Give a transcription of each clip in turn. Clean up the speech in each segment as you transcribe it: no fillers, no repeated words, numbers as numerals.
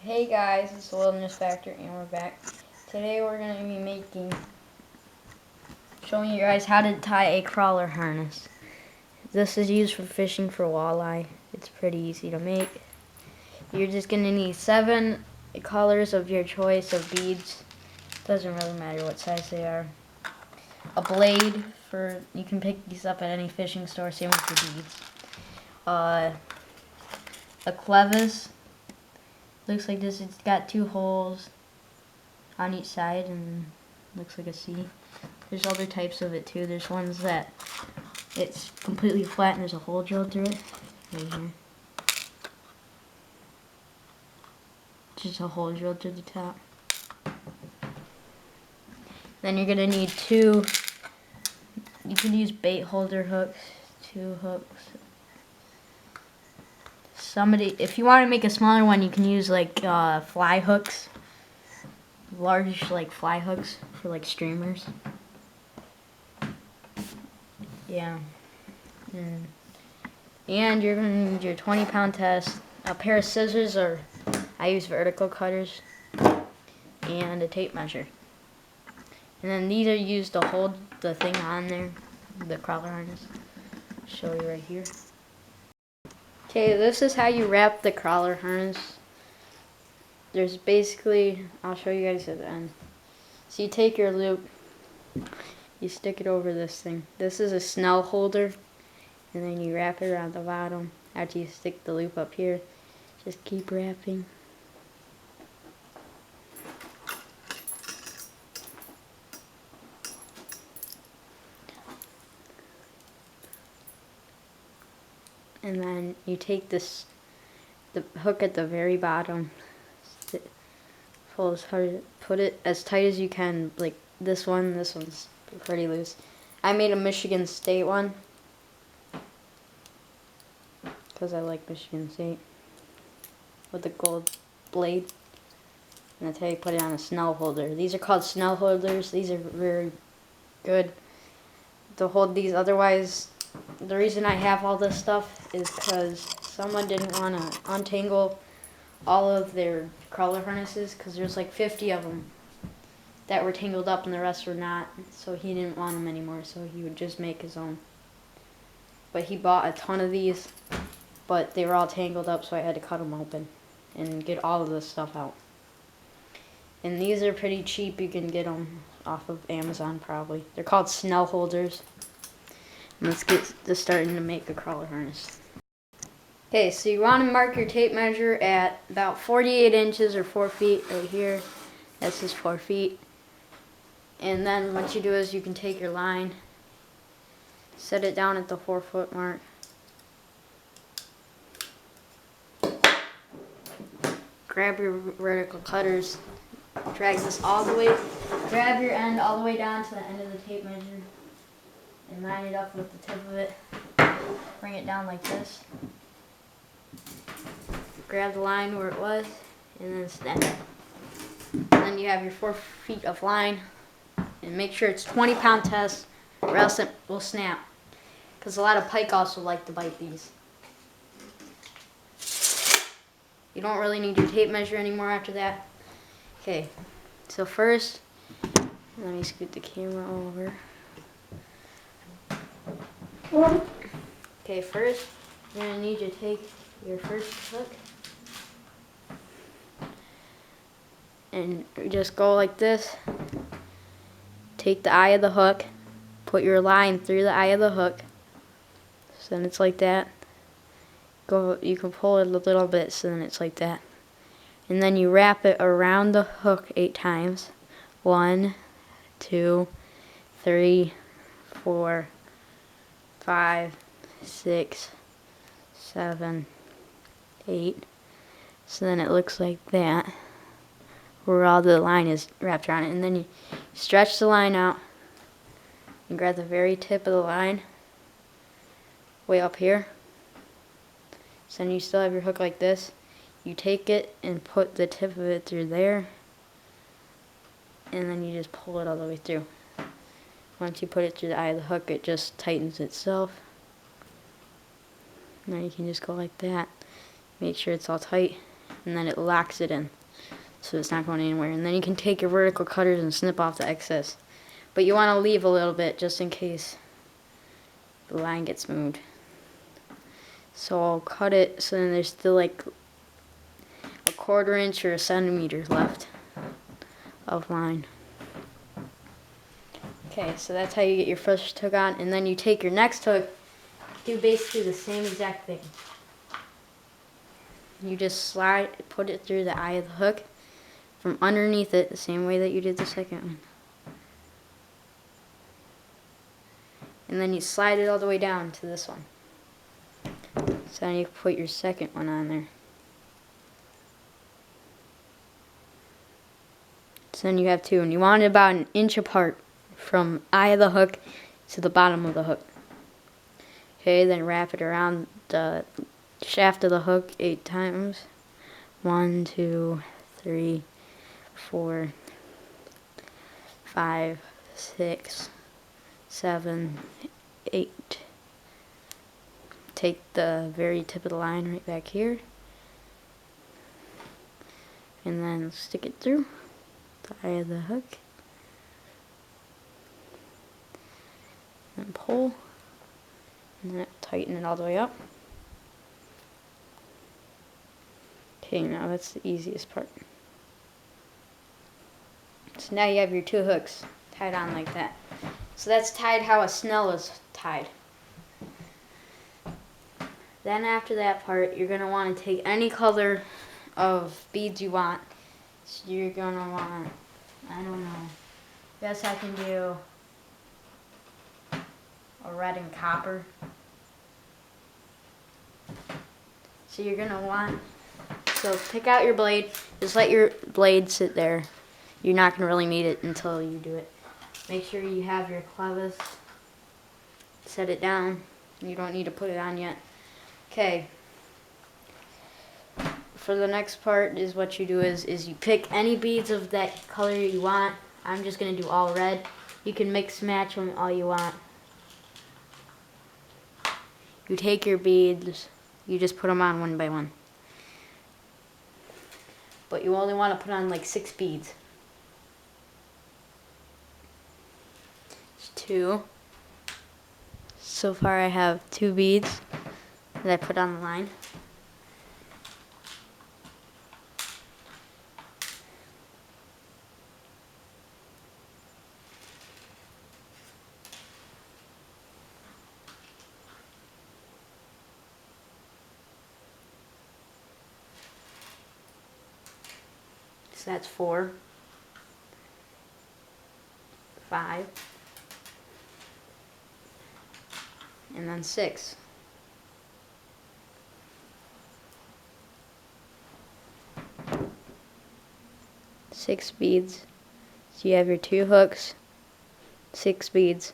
Hey guys, it's the Wilderness Factor and we're back. Today we're going to be showing you guys how to tie a crawler harness. This is used for fishing for walleye. It's pretty easy to make. You're just going to need 7 colors of your choice of beads. Doesn't really matter what size they are. A blade, you can pick these up at any fishing store, same with the beads. A clevis. Looks like this. It's got 2 holes on each side and looks like a C. There's other types of it too. There's ones that it's completely flat and there's a hole drilled through it. Right here. Just a hole drilled through the top. Then you're going to need 2, you can use bait holder hooks, 2 hooks. If you want to make a smaller one, you can use like fly hooks. Large like fly hooks for like streamers. Yeah. And you're going to need your 20-pound test, a pair of scissors, or I use vertical cutters, and a tape measure. And then these are used to hold the thing on there, the crawler harness. I'll show you right here. Okay, this is how you wrap the crawler harness. There's basically, I'll show you guys at the end. So you take your loop, you stick it over this thing. This is a snell holder, and then you wrap it around the bottom. After you stick the loop up here, just keep wrapping. And then you take the hook at the very bottom, put it as tight as you can, like this one's pretty loose. I made a Michigan State one, because I like Michigan State, with the gold blade. And that's how you put it on a snell holder. These are called snell holders. These are very good to hold these. Otherwise, the reason I have all this stuff is because someone didn't want to untangle all of their crawler harnesses, because there's like 50 of them that were tangled up and the rest were not. So he didn't want them anymore, so he would just make his own. But he bought a ton of these, but they were all tangled up, so I had to cut them open and get all of this stuff out. And these are pretty cheap. You can get them off of Amazon probably. They're called snell holders. Let's get this starting to make a crawler harness. Okay, so you want to mark your tape measure at about 48 inches or 4 feet right here. That's just 4 feet. And then what you do is you can take your line, set it down at the 4-foot mark. Grab your vertical cutters, drag this all the way, grab your end all the way down to the end of the tape measure, and line it up with the tip of it. Bring it down like this. Grab the line where it was, and then snap it. And then you have your 4 feet of line, and make sure it's 20-pound test, or else it will snap. Because a lot of pike also like to bite these. You don't really need your tape measure anymore after that. Okay, so first, let me scoot the camera over. Okay, first, you're going to need to take your first hook and just go like this. Take the eye of the hook, put your line through the eye of the hook, so then it's like that. You can pull it a little bit, so then it's like that. And then you wrap it around the hook 8 times. 1, 2, 3, 4, 5, 6, 7, 8. So then it looks like that, where all the line is wrapped around it. And then you stretch the line out and grab the very tip of the line way up here. So then you still have your hook like this. You take it and put the tip of it through there, and then you just pull it all the way through. Once you put it through the eye of the hook, it just tightens itself. Now you can just go like that. Make sure it's all tight. and then it locks it in, so it's not going anywhere. And then you can take your vertical cutters and snip off the excess, but you want to leave a little bit just in case the line gets moved. So I'll cut it so then there's still like a 1/4 inch or a centimeter left of line. Okay, so that's how you get your first hook on, and then you take your next hook, do basically the same exact thing. You just slide, put it through the eye of the hook from underneath it, the same way that you did the second one. And then you slide it all the way down to this one. So then you put your second one on there. So then you have two, and you want it about 1 inch apart from eye of the hook to the bottom of the hook. Okay, then wrap it around the shaft of the hook 8 times. 1, 2, 3, 4, 5, 6, 7, 8. Take the very tip of the line right back here, and then stick it through the eye of the hook, and pull, and then tighten it all the way up. Okay, now that's the easiest part. So now you have your 2 hooks tied on like that. So that's tied how a Snell is tied. Then after that part, you're going to want to take any color of beads you want. So you're going to want, I don't know, guess I can do a red and copper. So you're going to want, so pick out your blade, just let your blade sit there. You're not going to really need it until you do it. Make sure you have your clevis, set it down. You don't need to put it on yet. Okay, for the next part is what you do is you pick any beads of that color you want. I'm just going to do all red. You can mix match them all you want. You take your beads, you just put them on one by one. But you only want to put on like 6 beads. It's 2. So far I have 2 beads that I put on the line. So that's 4, 5, and then 6. Six beads. So you have your 2 hooks, 6 beads.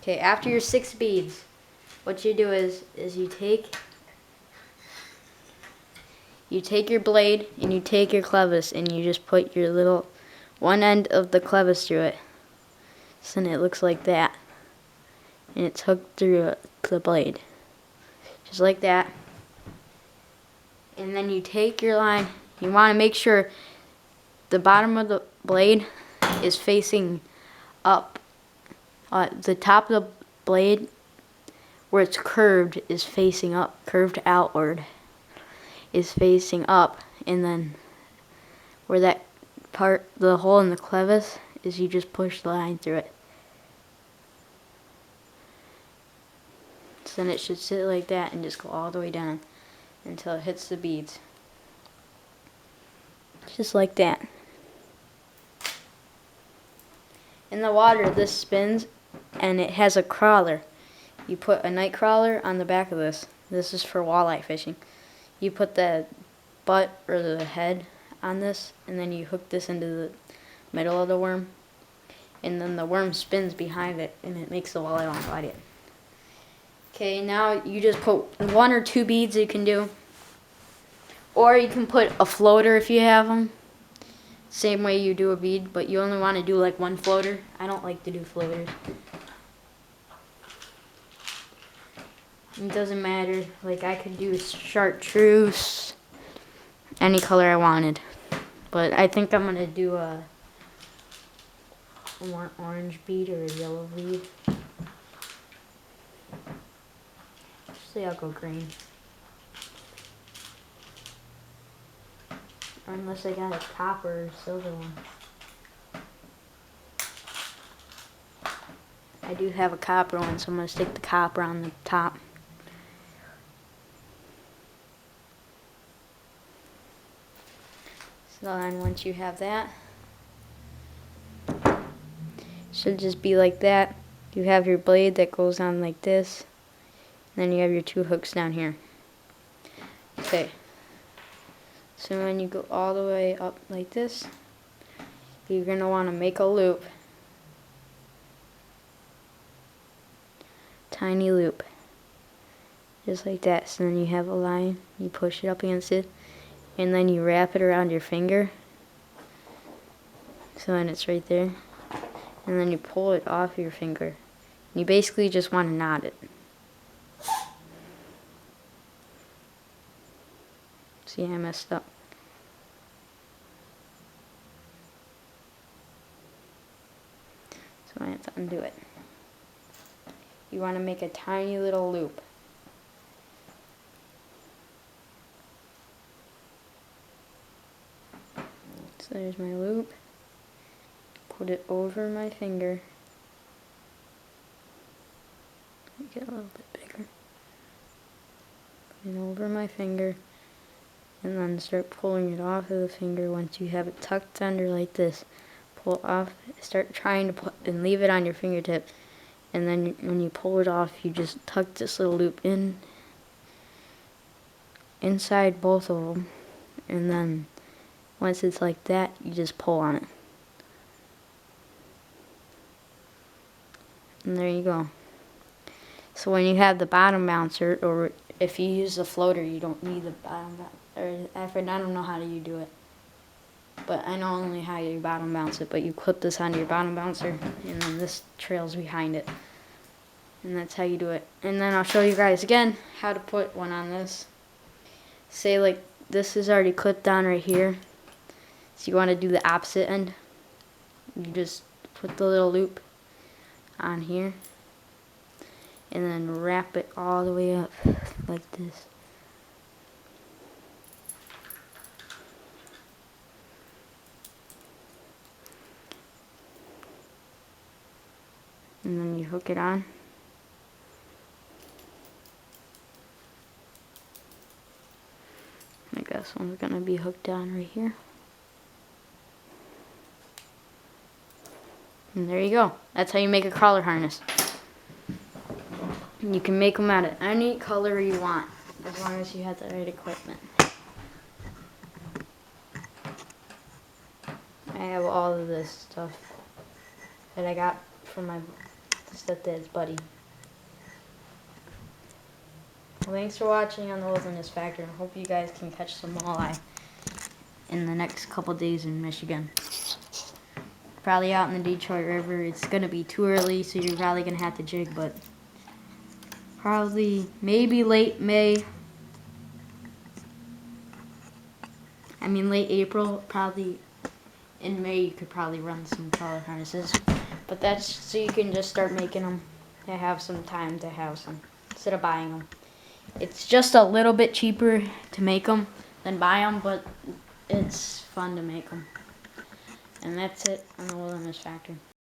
Okay, after your 6 beads, what you do is you take your blade and you take your clevis and you just put your little one end of the clevis through it. So then it looks like that. And it's hooked through the blade. Just like that. And then you take your line. You want to make sure the bottom of the blade is facing up. The top of the blade, where it's curved, is facing up. Curved outward is facing up. And then where that part, the hole in the clevis, is you just push the line through it. So then it should sit like that and just go all the way down until it hits the beads. Just like that. In the water, this spins and it has a crawler. You put a night crawler on the back of this. This is for walleye fishing. You put the butt or the head on this, and then you hook this into the middle of the worm, and then the worm spins behind it and it makes the walleye want to bite it. Okay, now you just put 1 or 2 beads you can do, or you can put a floater if you have them. Same way you do a bead, but you only want to do like 1 floater. I don't like to do floaters. It doesn't matter. Like I could do chartreuse, any color I wanted. But I think I'm gonna do a more orange bead or a yellow bead. Actually, I'll go green. Unless I got a copper or silver one. I do have a copper one, so I'm going to stick the copper on the top. So then once you have that, it should just be like that. You have your blade that goes on like this. And then you have your 2 hooks down here. Okay. So when you go all the way up like this, you're going to want to make a loop. Tiny loop. Just like that. So then you have a line, you push it up against it, and then you wrap it around your finger. So then it's right there. And then you pull it off your finger. You basically just want to knot it. See, I messed up. So I have to undo it. You want to make a tiny little loop. So there's my loop. Put it over my finger. Get a little bit bigger. Put it over my finger. And then start pulling it off of the finger. Once you have it tucked under like this, pull it off. Start trying to put and leave it on your fingertip. And then when you pull it off, you just tuck this little loop in inside both of them. And then once it's like that, you just pull on it. And there you go. So when you have the bottom bouncer, or if you use the floater, you don't need the bottom bouncer. I don't know how you do it. But I know only how you bottom bounce it. But you clip this onto your bottom bouncer, and then this trails behind it. And that's how you do it. And then I'll show you guys again how to put one on this. Say like this is already clipped on right here. So you want to do the opposite end. You just put the little loop on here. And then wrap it all the way up like this. And then you hook it on. I guess one's gonna be hooked down right here. And there you go. That's how you make a crawler harness. And you can make them out of any color you want, as long as you have the right equipment. I have all of this stuff that I got from my stepdad's buddy. Well, thanks for watching on the Wilderness Factor, and I hope you guys can catch some walleye in the next couple days in Michigan. Probably out in the Detroit River. It's going to be too early, so you're probably going to have to jig, but probably maybe late May. I mean late April, probably in May you could probably run some crawler harnesses. But that's so you can just start making them to have some time to have some instead of buying them. It's just a little bit cheaper to make them than buy them, but it's fun to make them. And that's it on the Wilderness Factor.